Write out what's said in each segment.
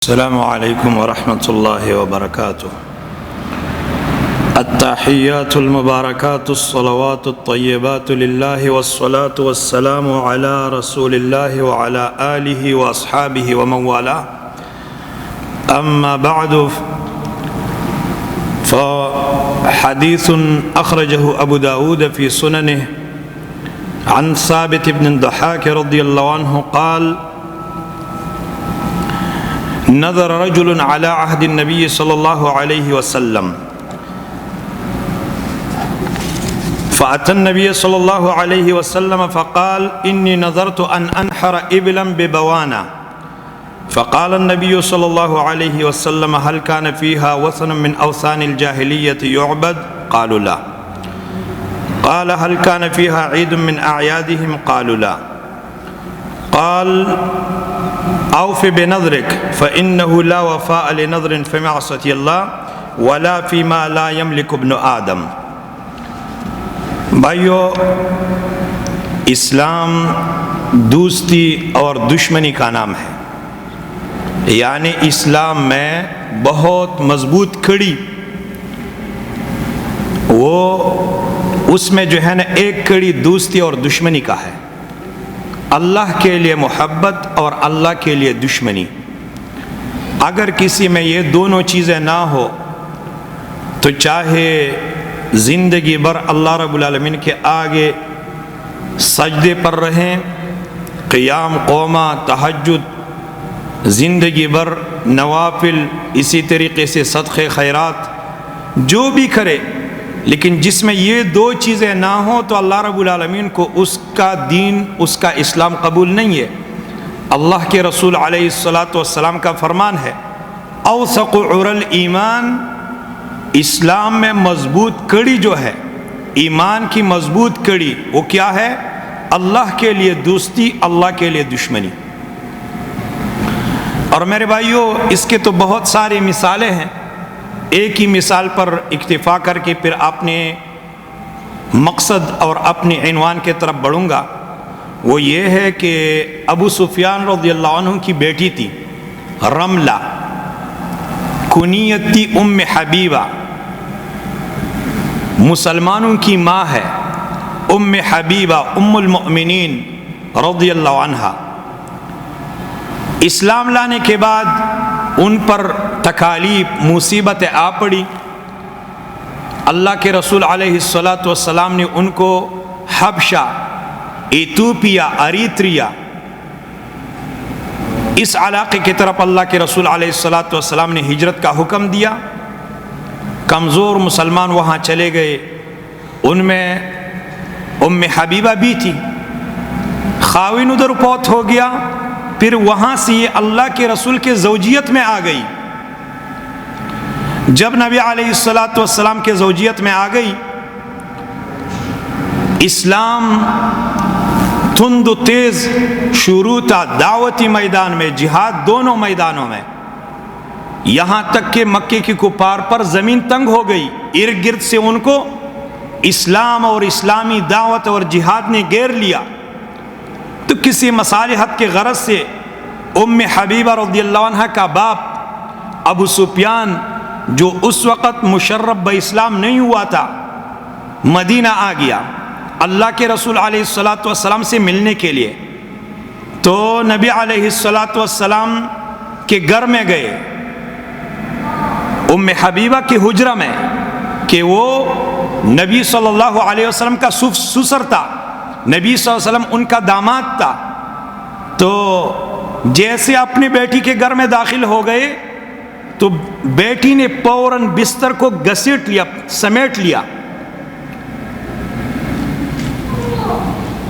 السلام علیکم ورحمۃ اللہ وبرکاتہ۔ التحیات المبارکات الصلوات الطیبات للہ والصلاة والسلام علی رسول اللہ وعلی آلہ واصحابہ ومن والاه، اما بعد فحدیث اخرجہ ابو داود فی سننہ عن ثابت بن الضحاک رضی اللہ عنہ قال: نظر رجل على عهد النبي صلى الله عليه وسلم فأتى النبي صلى الله عليه وسلم فقال: إني نظرت أن أنحر إبلا ببوانا. فقال النبي صلى الله عليه وسلم: هل كان فيها وثن من أوثان الجاهلية يعبد؟ قالوا لا. قال: هل كان فيها عيد من أعيادهم؟ قالوا لا. قال: اوف بنظرك فإنه لا وفاء لنظر في معصية الله ولا فيما لا يملك ابن آدم۔ بھائیو، اسلام دوستی اور دشمنی کا نام ہے، یعنی اسلام میں بہت مضبوط کڑی، وہ اس میں جو ہے نا ایک کڑی دوستی اور دشمنی کا ہے۔ اللہ کے لیے محبت اور اللہ کے لیے دشمنی۔ اگر کسی میں یہ دونوں چیزیں نہ ہو تو چاہے زندگی بھر اللہ رب العالمین کے آگے سجدے پر رہیں، قیام قومہ، تہجد، زندگی بھر نوافل، اسی طریقے سے صدقے خیرات جو بھی کرے، لیکن جس میں یہ دو چیزیں نہ ہوں تو اللہ رب العالمین کو اس کا دین، اس کا اسلام قبول نہیں ہے۔ اللہ کے رسول علیہ السلام کا فرمان ہے: اوثق عر الایمان، اسلام میں مضبوط کڑی جو ہے، ایمان کی مضبوط کڑی، وہ کیا ہے؟ اللہ کے لیے دوستی، اللہ کے لیے دشمنی۔ اور میرے بھائیوں، اس کے تو بہت ساری مثالیں ہیں۔ ایک ہی مثال پر اکتفا کر کے پھر اپنے مقصد اور اپنی عنوان کے طرف بڑھوں گا۔ وہ یہ ہے کہ ابو سفیان رضی اللہ عنہ کی بیٹی تھی رملہ، کنیت تھی ام حبیبہ، مسلمانوں کی ماں ہے ام حبیبہ ام المؤمنین رضی اللہ عنہا۔ اسلام لانے کے بعد ان پر تکالیف، مصیبتیں آ پڑی۔ اللہ کے رسول علیہ السلام نے ان کو حبشہ، ایتھوپیا، اریتریا، اس علاقے کی طرف اللہ کے رسول علیہ السلام نے ہجرت کا حکم دیا۔ کمزور مسلمان وہاں چلے گئے، ان میں ام حبیبہ بھی تھی۔ خاوند ادھر فوت ہو گیا، پھر وہاں سے یہ اللہ کے رسول کے زوجیت میں آ گئی۔ جب نبی علیہ السلام کے زوجیت میں آ گئی، اسلام تند و تیز شروع تھا، دعوتی میدان میں، جہاد، دونوں میدانوں میں، یہاں تک کہ مکے کی کفار پر زمین تنگ ہو گئی۔ ارد گرد سے ان کو اسلام اور اسلامی دعوت اور جہاد نے گھیر لیا۔ تو کسی مصالحت کے غرض سے ام حبیبہ رضی اللہ عنہ کا باپ ابو سفیان، جو اس وقت مشرف باسلام نہیں ہوا تھا، مدینہ آ گیا اللہ کے رسول علیہ السلام سے ملنے کے لیے۔ تو نبی علیہ السلام کے گھر میں گئے، ام حبیبہ کے حجرہ میں، کہ وہ نبی صلی اللہ علیہ وسلم کا سسر تھا، نبی صلی اللہ علیہ وسلم ان کا داماد تھا۔ تو جیسے اپنی بیٹی کے گھر میں داخل ہو گئے تو بیٹی نے فوراً بستر کو گھسیٹ لیا، سمیٹ لیا۔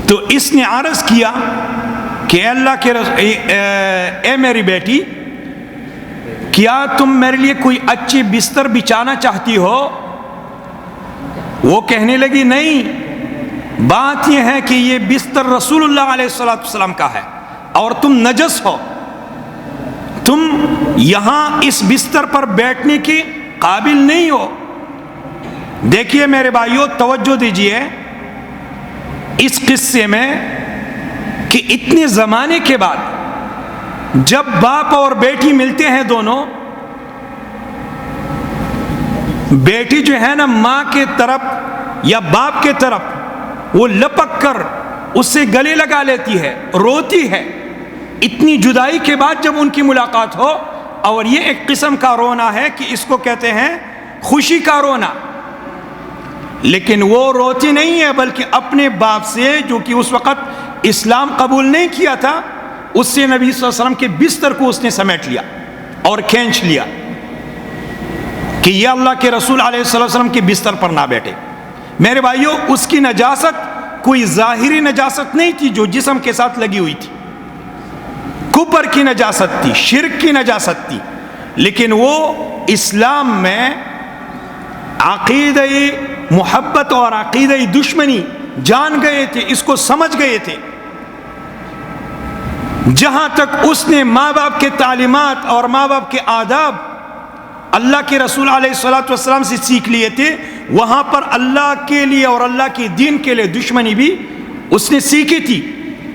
تو اس نے عرض کیا کہ اللہ کے اے میری بیٹی، کیا تم میرے لیے کوئی اچھی بستر بچھانا چاہتی ہو؟ وہ کہنے لگی نہیں، بات یہ ہے کہ یہ بستر رسول اللہ علیہ السلام کا ہے اور تم نجس ہو، تم یہاں اس بستر پر بیٹھنے کے قابل نہیں ہو۔ دیکھیے میرے بھائیوں، توجہ دیجئے اس قصے میں کہ اتنے زمانے کے بعد جب باپ اور بیٹی ملتے ہیں دونوں، بیٹی جو ہے نا ماں کے طرف یا باپ کے طرف وہ لپک کر اس سے گلے لگا لیتی ہے، روتی ہے، اتنی جدائی کے بعد جب ان کی ملاقات ہو، اور یہ ایک قسم کا رونا ہے کہ اس کو کہتے ہیں خوشی کا رونا، لیکن وہ روتی نہیں ہے بلکہ اپنے باپ سے جو کہ اس وقت اسلام قبول نہیں کیا تھا، اس سے نبی صلی اللہ علیہ وسلم کے بستر کو اس نے سمیٹ لیا اور کھینچ لیا کہ یہ اللہ کے رسول علیہ السلام کے بستر پر نہ بیٹھے۔ میرے بھائیوں، اس کی نجاست کوئی ظاہری نجاست نہیں تھی جو جسم کے ساتھ لگی ہوئی تھی، کفر کی نجاست تھی، شرک کی نجاست تھی، لیکن وہ اسلام میں عقیدہ محبت اور عقیدہ دشمنی جان گئے تھے، اس کو سمجھ گئے تھے۔ جہاں تک اس نے ماں باپ کے تعلیمات اور ماں باپ کے آداب اللہ کے رسول علیہ الصلوۃ والسلام سے سیکھ لیے تھے، وہاں پر اللہ کے لیے اور اللہ کے دین کے لیے دشمنی بھی اس نے سیکھی تھی،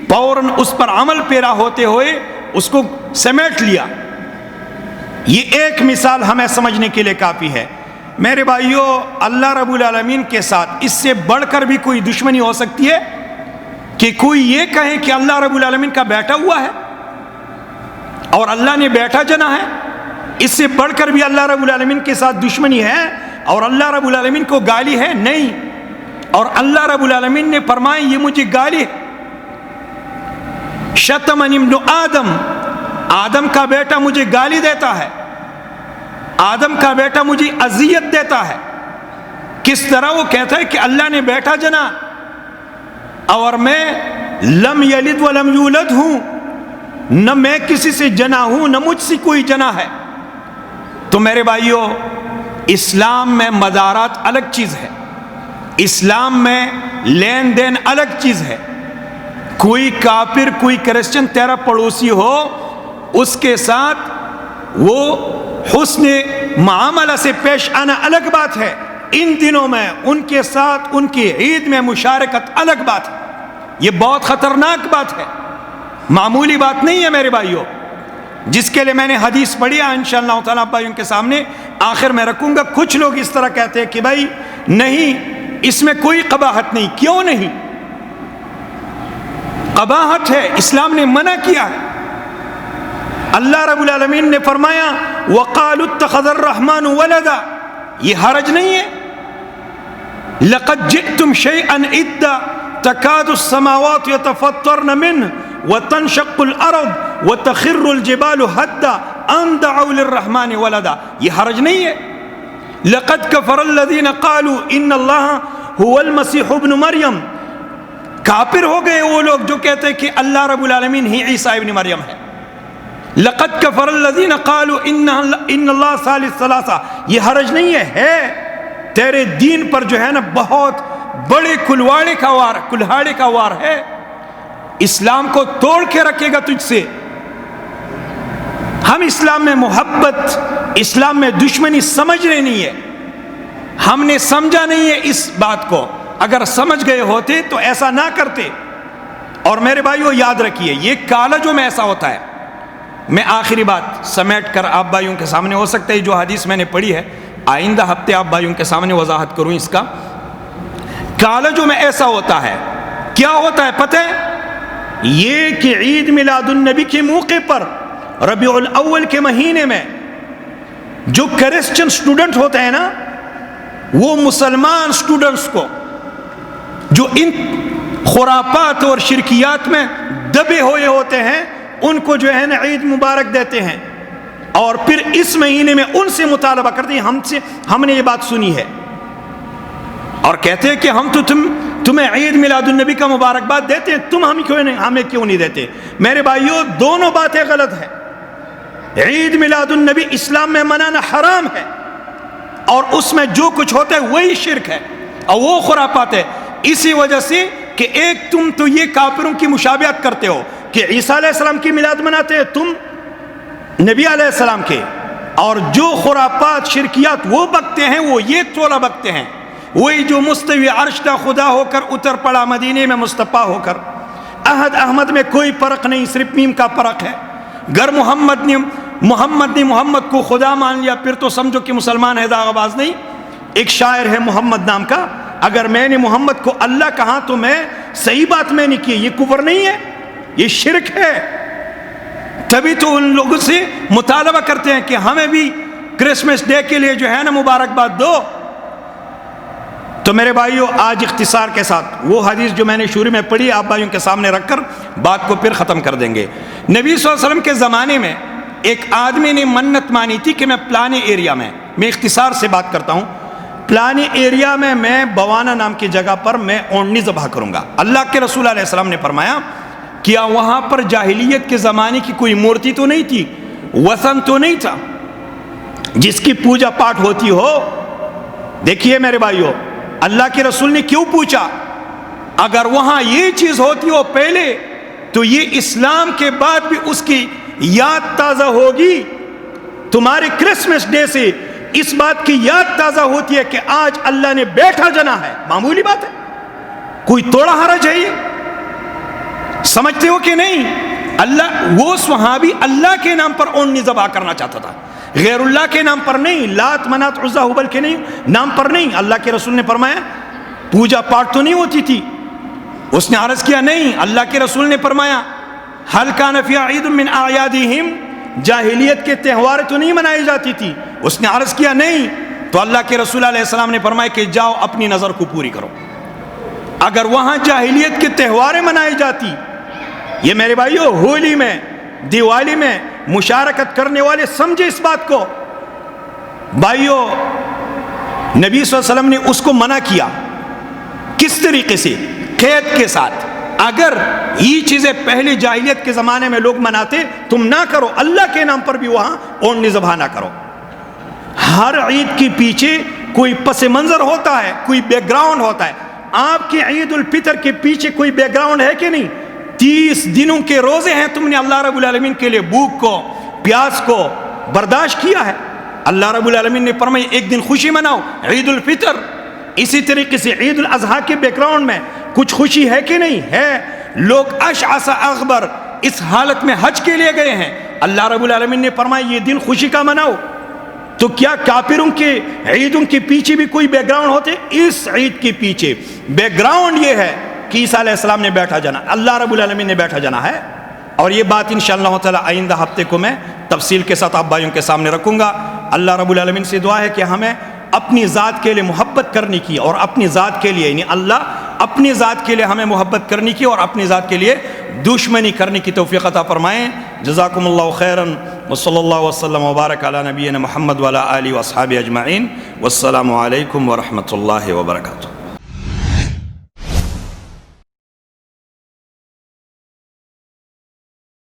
فوراً اس پر عمل پیرا ہوتے ہوئے اس کو سمیٹ لیا۔ یہ ایک مثال ہمیں سمجھنے کے لیے کافی ہے۔ میرے بھائیوں، اللہ رب العالمین کے ساتھ اس سے بڑھ کر بھی کوئی دشمنی ہو سکتی ہے کہ کوئی یہ کہے کہ اللہ رب العالمین کا بیٹا ہوا ہے اور اللہ نے بیٹا جنا ہے؟ اس سے بڑھ کر بھی اللہ رب العالمین کے ساتھ دشمنی ہے اور اللہ رب العالمین کو گالی ہے؟ نہیں۔ اور اللہ رب العالمین نے فرمایا یہ مجھے گالی ہے، شتمنی ابن آدم، آدم کا بیٹا مجھے گالی دیتا ہے، آدم کا بیٹا مجھے اذیت دیتا ہے۔ کس طرح وہ کہتا ہے کہ اللہ نے بیٹا جنا اور میں لم یلد ولم یولد ہوں، نہ میں کسی سے جنا ہوں نہ مجھ سے کوئی جنا ہے۔ تو میرے بھائیوں، اسلام میں مدارات الگ چیز ہے، اسلام میں لین دین الگ چیز ہے۔ کوئی کافر، کوئی کرسچن تیرا پڑوسی ہو، اس کے ساتھ وہ حسن معاملہ سے پیش آنا الگ بات ہے، ان دنوں میں ان کے ساتھ ان کی عید میں مشارکت الگ بات ہے۔ یہ بہت خطرناک بات ہے، معمولی بات نہیں ہے میرے بھائیوں، جس کے لیے میں نے حدیث پڑھی ہے، انشاءاللہ تعالیٰ بھائیوں کے سامنے آخر میں رکھوں گا۔ کچھ لوگ اس طرح کہتے ہیں کہ بھائی نہیں، اس میں کوئی قباحت نہیں۔ کیوں نہیں؟ قباحت ہے، اسلام نے منع کیا ہے۔ اللہ رب العالمین نے فرمایا وَقَالُوا اتَّخَذَ الرَّحْمَنُ وَلَدًا، یہ حرج نہیں ہے۔ لَقَدْ جِئْتُمْ شَيْئًا إِدًّا تَكَادُ السَّمَاوَاتُ يَتَفَطَّرْنَ مِنْهُ وَتَنشَقُّ الْأَرْضُ وَتَخِرُّ الْجِبَالُ هَدًّا أَن دَعَوْا لِلرَّحْمَنِ وَلَدًا، یہ حرج نہیں ہے۔ لَقَدْ كَفَرَ الَّذِينَ قَالُوا إِنَّ اللَّهَ هُوَ الْمَسِيحُ ابْنُ مریم، کافر ہو گئے وہ لوگ جو کہتے ہیں کہ اللہ رب العالمین ہی عیسیٰ ابن مریم ہے۔ لقد کفر الذین قالوا ان اللہ ثالث ثلاثہ، یہ حرج نہیں ہے تیرے دین پر جو ہے نا بہت بڑے کلہاڑے کا وار ہے، اسلام کو توڑ کے رکھے گا تجھ سے۔ ہم اسلام میں محبت، اسلام میں دشمنی سمجھ نہیں ہے، ہم نے سمجھا نہیں ہے اس بات کو، اگر سمجھ گئے ہوتے تو ایسا نہ کرتے۔ اور میرے بھائیوں یاد رکھیے، یہ کالجوں میں ایسا ہوتا ہے۔ میں آخری بات سمیٹ کر آپ بھائیوں کے سامنے، ہو سکتا ہے جو حدیث میں نے پڑھی ہے آئندہ ہفتے آپ بھائیوں کے سامنے وضاحت کروں اس کا۔ کالجوں میں ایسا ہوتا ہے، کیا ہوتا ہے پتہ ہے؟ یہ کہ عید میلاد النبی کے موقع پر ربیع الاول کے مہینے میں جو کرسچن سٹوڈنٹ ہوتے ہیں نا، وہ مسلمان سٹوڈنٹس کو جو ان خرافات اور شرکیات میں دبے ہوئے ہوتے ہیں، ان کو جو ہے نا عید مبارک دیتے ہیں، اور پھر اس مہینے میں ان سے مطالبہ کرتے ہیں، ہم نے یہ بات سنی ہے، اور کہتے ہیں کہ ہم تو تمہیں عید میلاد النبی کا مبارکباد دیتے ہیں، تم ہمیں کیوں نہیں دیتے؟ میرے بھائیوں، دونوں باتیں غلط ہیں۔ عید میلاد النبی اسلام میں منانا حرام ہے، اور اس میں جو کچھ ہوتا ہے وہی شرک ہے اور وہ خرافات ہے۔ اسی وجہ سے کہ ایک تم تو یہ کافروں کی مشابہت کرتے ہو کہ عیسیٰ علیہ السلام کی میلاد مناتے ہیں تم نبی علیہ السلام کے، اور جو خرافات شرکیات وہ بکتے ہیں وہ یہ تولا بکتے ہیں۔ وہی جو مستوی عرش کا خدا ہو کر اتر پڑا مدینے میں مصطفیٰ ہو کر، احد احمد میں کوئی فرق نہیں، صرف میم کا فرق ہے۔ گر محمد نے محمد کو خدا مان لیا پھر تو سمجھو کہ مسلمان ہے، داغ باز نہیں۔ ایک شاعر ہے محمد نام کا، اگر میں نے محمد کو اللہ کہا تو میں صحیح بات میں نے کی، یہ کفر نہیں ہے، یہ شرک ہے۔ تبھی تو ان لوگوں سے مطالبہ کرتے ہیں کہ ہمیں بھی کرسمس ڈے کے لیے جو ہے نا مبارکباد دو۔ تو میرے بھائیوں، آج اختصار کے ساتھ وہ حدیث جو میں نے شروع میں پڑھی آپ بھائیوں کے سامنے رکھ کر بات کو پھر ختم کر دیں گے۔ نبی صلی اللہ علیہ وسلم کے زمانے میں ایک آدمی نے منت مانی تھی کہ میں پلانے ایریا میں اختصار سے بات کرتا ہوں، پلانے ایریا میں بوانا نام کی جگہ پر میں اونٹنی ذبح کروں گا۔ اللہ کے رسول علیہ السلام نے فرمایا کیا وہاں پر جاہلیت کے زمانے کی کوئی مورتی تو نہیں تھی، وثن تو نہیں تھا جس کی پوجا پاٹ ہوتی ہو؟ دیکھیے میرے بھائیوں، اللہ کے رسول نے کیوں پوچھا؟ اگر وہاں یہ چیز ہوتی ہو پہلے تو یہ اسلام کے بعد بھی اس کی یاد تازہ ہوگی۔ تمہارے کرسمس ڈے سے اس بات کی یاد تازہ ہوتی ہے کہ آج اللہ نے بیٹھا جنا ہے، معمولی بات ہے، کوئی توڑا حرج ہے؟ یہ سمجھتے ہو کہ نہیں؟ وہ صحابی اللہ کے نام پر اونٹنی ذبح کرنا چاہتا تھا، غیر اللہ کے نام پر نہیں، لات منات عزا ہبل کے نہیں نام پر نہیں۔ اللہ کے رسول نے فرمایا پوجا پاٹ تو نہیں ہوتی تھی؟ اس نے عرض کیا نہیں۔ اللہ کے رسول نے فرمایا هل كان في عيد من اعيادهم، جاہلیت کے تہوار تو نہیں منائی جاتی تھی؟ اس نے عرض کیا نہیں۔ تو اللہ کے رسول علیہ السلام نے فرمایا کہ جاؤ اپنی نظر کو پوری کرو۔ اگر وہاں جاہلیت کے تہواریں منائی جاتی، یہ میرے بھائیو ہولی میں دیوالی میں مشارکت کرنے والے سمجھے اس بات کو۔ بھائیو نبی صلی اللہ علیہ وسلم نے اس کو منع کیا، کس طریقے سے؟ قید کے ساتھ۔ اگر یہ چیزیں پہلے جاہلیت کے زمانے میں لوگ مناتے، تم نہ کرو، اللہ کے نام پر بھی وہاں اونٹنی ذبح نہ کرو۔ ہر عید کے پیچھے کوئی پس منظر ہوتا ہے، کوئی بیک گراؤنڈ ہوتا ہے۔ آپ کی عید الفطر کے پیچھے کوئی بیک گراؤنڈ ہے کہ نہیں؟ 30 دنوں کے روزے ہیں، تم نے اللہ رب العالمین کے لیے بھوک کو پیاس کو برداشت کیا ہے۔ اللہ رب العالمین نے فرمایا ایک دن خوشی مناؤ، عید الفطر۔ اسی طریقے سے عید الاضحیٰ کے بیک گراؤنڈ میں کچھ خوشی ہے کہ نہیں ہے؟ لوگ اشعث اغبر اس حالت میں حج کے لیے گئے ہیں، اللہ رب العالمین نے فرمایا یہ دن خوشی کا مناؤ۔ تو کیا کافروں کے عیدوں کے پیچھے بھی کوئی بیک گراؤنڈ ہوتے؟ اس عید کے پیچھے بیک گراؤنڈ یہ ہے کہ عیسیٰ علیہ السلام نے بیٹھا جانا، اللہ رب العالمین نے بیٹھا جانا ہے۔ اور یہ بات انشاءاللہ تعالی آئندہ ہفتے کو میں تفصیل کے ساتھ آپ بھائیوں کے سامنے رکھوں گا۔ اللہ رب العالمین سے دعا ہے کہ ہمیں اپنی ذات کے لیے محبت کرنے کی، اور اپنی ذات کے لیے یعنی اللہ اپنی ذات کے لیے ہمیں محبت کرنے کی اور اپنی ذات کے لیے دشمنی کرنے کی توفیق عطا فرمائیں۔ جزاکم اللہ خیرا وصلی اللہ وسلم وبارک علی نبینا محمد وعلی آلہ واصحابہ اجمعین، والسلام علیکم ورحمۃ اللہ وبرکاتہ۔